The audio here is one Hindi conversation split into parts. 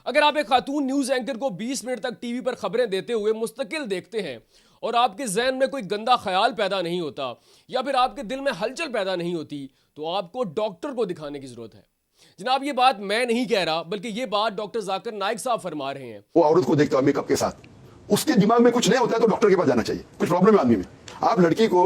अगर आप एक खातून न्यूज एंकर को 20 मिनट तक टीवी पर खबरें देते हुए मुस्तकिल देखते हैं और आपके जहन में कोई गंदा ख्याल पैदा नहीं होता या फिर आपके दिल में हलचल पैदा नहीं होती, तो आपको डॉक्टर को दिखाने की जरूरत है। जनाब, ये बात मैं नहीं कह रहा, बल्कि ये बात डॉक्टर जाकिर नाइक साहब फरमा रहे हैं। वो औरत को देखता है मेकअप के साथ, उसके दिमाग में कुछ नहीं होता है तो डॉक्टर के पास जाना चाहिए। कुछ प्रॉब्लम है आदमी में। आप लड़की को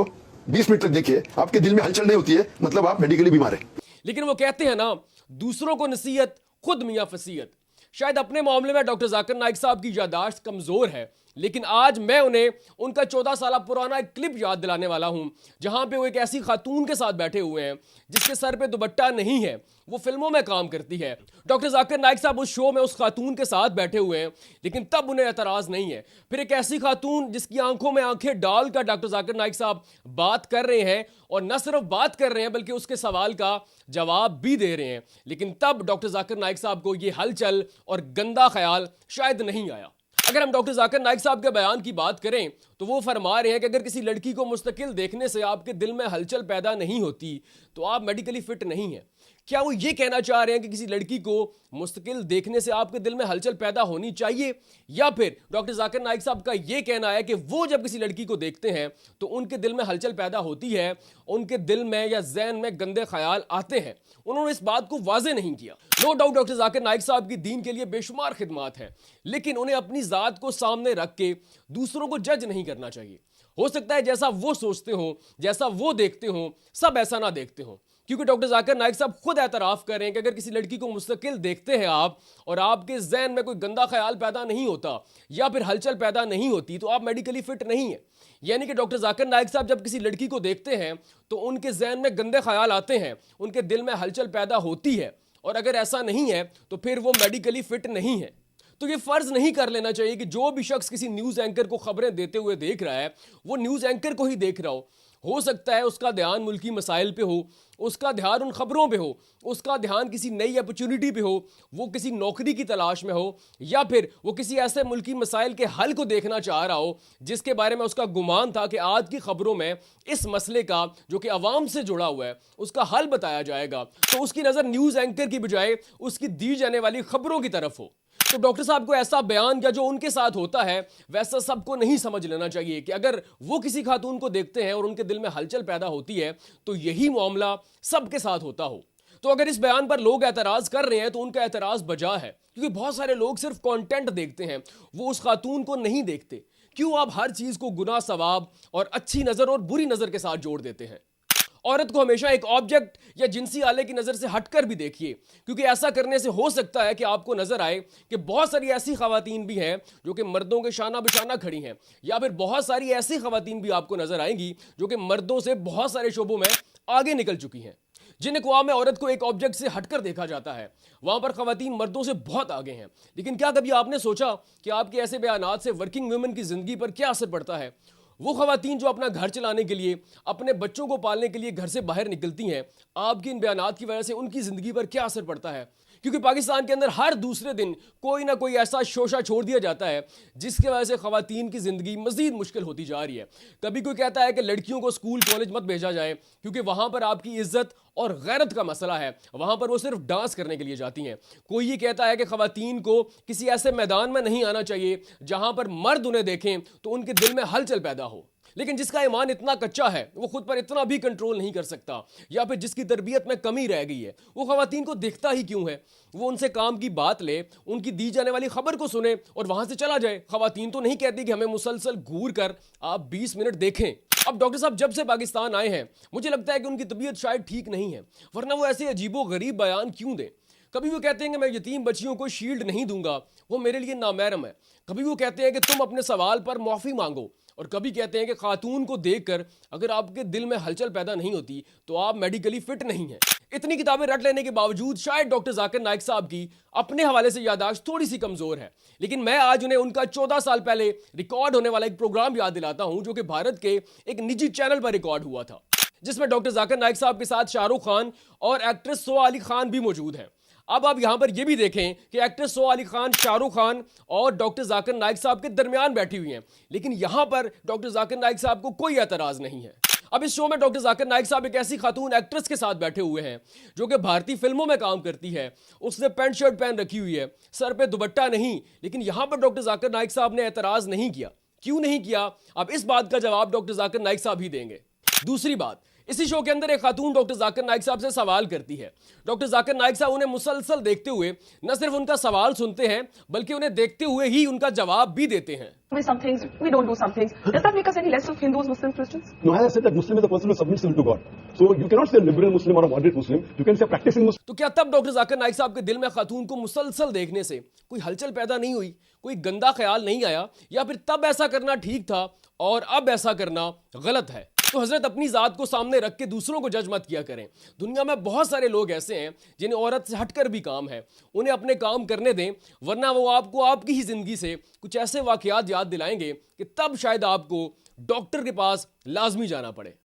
20 मिनट तक देखिए, आपके दिल में हलचल नहीं होती है, मतलब आप मेडिकली बीमार है। लेकिन वो कहते हैं ना, दूसरों को नसीहत खुद मियां फसीयत। शायद अपने मामले में डॉक्टर जाकिर नाइक साहब की याददाश्त कमजोर है, लेकिन आज मैं उन्हें उनका 14 साल पुराना एक क्लिप याद दिलाने वाला हूं, जहां पे वो एक ऐसी खातून के साथ बैठे हुए हैं जिसके सर पे दुपट्टा नहीं है। वो फिल्मों में काम करती है। डॉक्टर जाकिर नाइक साहब उस शो में उस खातून के साथ बैठे हुए हैं, लेकिन तब उन्हें एतराज नहीं है। फिर एक ऐसी खातून जिसकी आंखों में आंखें डालकर डॉक्टर जाकिर नाइक साहब बात कर रहे हैं, और न सिर्फ बात कर रहे हैं बल्कि उसके सवाल का जवाब भी दे रहे हैं, लेकिन तब डॉक्टर जाकिर नाइक साहब को यह हलचल और गंदा ख्याल शायद नहीं आया। अगर हम डॉक्टर जाकिर नाइक साहब के बयान की बात करें तो वो फरमा रहे हैं कि अगर किसी लड़की को मुस्तकिल देखने से आपके दिल में हलचल पैदा नहीं होती तो आप मेडिकली फिट नहीं हैं। क्या वो ये कहना चाह रहे हैं कि किसी लड़की को मुस्तकिल देखने से आपके दिल में हलचल पैदा होनी चाहिए, या फिर डॉक्टर जाकिर नाइक साहब का ये कहना है कि वो जब किसी लड़की को देखते हैं तो उनके दिल में हलचल पैदा होती है, उनके दिल में या जहन में गंदे ख्याल आते हैं? उन्होंने इस बात को वाजे नहीं किया। No doubt doctor Zakir Naik साहब की दीन के लिए बेशुमार खिदमात है, लेकिन उन्हें अपनी जात को सामने रख के दूसरों को जज नहीं करना चाहिए। हो सकता है जैसा वो सोचते हो, जैसा वो देखते हो, सब ऐसा ना देखते हो, क्योंकि डॉक्टर जाकिर नाइक साहब खुद एतराफ कर रहे हैं कि अगर किसी लड़की को मुस्तकिल देखते हैं आप और आपके जहन में कोई गंदा ख्याल पैदा नहीं होता या फिर हलचल पैदा नहीं होती, तो आप मेडिकली फिट नहीं है। यानी कि डॉक्टर जाकिर नाइक साहब जब किसी लड़की को देखते हैं तो उनके जहन में गंदे ख्याल आते हैं, उनके दिल में हलचल पैदा होती है, और अगर ऐसा नहीं है तो फिर वो मेडिकली फिट नहीं है। तो ये फर्ज नहीं कर लेना चाहिए कि जो भी शख्स किसी न्यूज एंकर को खबरें देते हुए देख रहा है वो न्यूज एंकर को ही देख रहा हो सकता है उसका ध्यान मुल्की मसाइल पे हो, उसका ध्यान उन खबरों पे हो, उसका ध्यान किसी नई अपॉर्चुनिटी पे हो, वो किसी नौकरी की तलाश में हो, या फिर वो किसी ऐसे मुल्की मसाइल के हल को देखना चाह रहा हो जिसके बारे में उसका गुमान था कि आज की खबरों में इस मसले का, जो कि अवाम से जुड़ा हुआ है, उसका हल बताया जाएगा। तो उसकी नज़र न्यूज़ एंकर की बजाय उसकी दी जाने वाली खबरों की तरफ हो। तो डॉक्टर साहब को ऐसा बयान या जो उनके साथ होता है वैसा सबको नहीं समझ लेना चाहिए कि अगर वो किसी खातून को देखते हैं और उनके दिल में हलचल पैदा होती है तो यही मामला सबके साथ होता हो। तो अगर इस बयान पर लोग एतराज कर रहे हैं तो उनका एतराज बजा है, क्योंकि बहुत सारे लोग सिर्फ कंटेंट देखते हैं, वो उस खातून को नहीं देखते। क्यों आप हर चीज को गुनाह सवाब और अच्छी नजर और बुरी नजर के साथ जोड़ देते हैं? औरत को हमेशा एक ऑब्जेक्ट या जिनसी आले की नज़र से हटकर भी देखिए, क्योंकि ऐसा करने से हो सकता है कि आपको नजर आए कि बहुत सारी ऐसी खवातीन भी हैं जो कि मर्दों के शाना बिशाना खड़ी हैं, या फिर बहुत सारी ऐसी खवातीन भी आपको नजर आएंगी जो कि मर्दों से बहुत सारे शोबों में आगे निकल चुकी हैं। जिन अक़वाम में औरत को एक ऑब्जेक्ट से हटकर देखा जाता है वहां पर खवातीन मर्दों से बहुत आगे हैं। लेकिन क्या कभी आपने सोचा कि आपके ऐसे बयानात से वर्किंग वुमेन की जिंदगी पर क्या असर पड़ता है? वो खवातीन जो अपना घर चलाने के लिए, अपने बच्चों को पालने के लिए घर से बाहर निकलती हैं, आपकी इन बयानात की वजह से उनकी जिंदगी पर क्या असर पड़ता है? क्योंकि पाकिस्तान के अंदर हर दूसरे दिन कोई ना कोई ऐसा शोशा छोड़ दिया जाता है जिसकी वजह से खवातीन की जिंदगी मजीद मुश्किल होती जा रही है। कभी कोई कहता है कि लड़कियों को स्कूल कॉलेज मत भेजा जाए क्योंकि वहां पर आपकी इज्जत और गैरत का मसला है, वहां पर वो सिर्फ डांस करने के लिए जाती हैं। कोई ये कहता है कि खवातीन को किसी ऐसे मैदान में नहीं आना चाहिए जहां पर मर्द उन्हें देखें तो उनके दिल में हलचल पैदा हो। लेकिन जिसका ईमान इतना कच्चा है, वो खुद पर इतना भी कंट्रोल नहीं कर सकता, या फिर जिसकी तरबियत में कमी रह गई है, वो खवातीन को देखता ही क्यों है? वो उनसे काम की बात ले, उनकी दी जाने वाली खबर को सुने और वहां से चला जाए। खवातीन तो नहीं कहती कि हमें मुसलसल घूर कर आप 20 मिनट देखें। अब डॉक्टर साहब जब से पाकिस्तान आए हैं मुझे लगता है कि उनकी तबीयत शायद ठीक नहीं है, वरना वो ऐसे अजीबो गरीब बयान क्यों दें? कभी वो कहते हैं कि मैं यतीम बच्चियों को शील्ड नहीं दूंगा, वो मेरे लिए नामहरम है। कभी वो कहते हैं कि तुम अपने सवाल पर माफी मांगो, और कभी कहते हैं कि खातून को देखकर अगर आपके दिल में हलचल पैदा नहीं होती तो आप मेडिकली फिट नहीं हैं। इतनी किताबें रट लेने के बावजूद शायद डॉक्टर जाकिर नाइक साहब की अपने हवाले से याददाश्त थोड़ी सी कमजोर है, लेकिन मैं आज उन्हें उनका 14 साल पहले रिकॉर्ड होने वाला एक प्रोग्राम याद दिलाता हूं जो कि भारत के एक निजी चैनल पर रिकॉर्ड हुआ था, जिसमें डॉक्टर जाकिर नाइक साहब के साथ शाहरुख खान और एक्ट्रेस सोआ अली खान भी मौजूद हैं। अब आप यहां पर यह भी देखें कि एक्ट्रेस सोआ अली खान शाहरुख खान और डॉक्टर जाकिर नाइक साहब के दरमियान बैठी हुई हैं, लेकिन यहां पर डॉक्टर जाकिर नाइक साहब को कोई एतराज नहीं है। अब इस शो में डॉक्टर जाकिर नाइक साहब एक ऐसी खातून एक्ट्रेस के साथ बैठे हुए हैं जो कि भारतीय फिल्मों में काम करती है। उसने पैंट शर्ट पहन रखी हुई है, सर पे दुपट्टा नहीं। लेकिन यहां पर डॉक्टर जाकिर नाइक साहब ने एतराज नहीं किया। क्यों नहीं किया? अब इस बात का जवाब डॉक्टर जाकिर नाइक साहब ही देंगे। दूसरी बात, इसी शो के अंदर एक खातून डॉक्टर जाकिर नाइक साहब से सवाल करती है। डॉक्टर जाकिर नाइक साहब उन्हें मुसलसल देखते हुए न सिर्फ उनका सवाल सुनते हैं बल्कि उन्हें देखते हुए ही उनका जवाब भी देते हैं। with some things, we don't do some things. Does that make us any less of Hindus, Muslims, Christians? No, as I said, that Muslim is a person who submits to God. So you cannot say a liberal Muslim or a moderate Muslim. You can say a practicing Muslim. तो क्या तब डॉक्टर जाकिर नाइक साहब के दिल में खातून को मुसलसल देखने से कोई हलचल पैदा नहीं हुई, कोई गंदा ख्याल नहीं आया, या फिर तब ऐसा करना ठीक था और अब ऐसा करना गलत है? तो हजरत अपनी जात को सामने रख के दूसरों को जज मत किया करें। दुनिया में बहुत सारे लोग ऐसे हैं जिन्हें औरत से हटकर भी काम है, उन्हें अपने काम करने दें, वरना वो आपको आपकी ही जिंदगी से कुछ ऐसे वाकयात याद दिलाएंगे कि तब शायद आपको डॉक्टर के पास लाजमी जाना पड़े।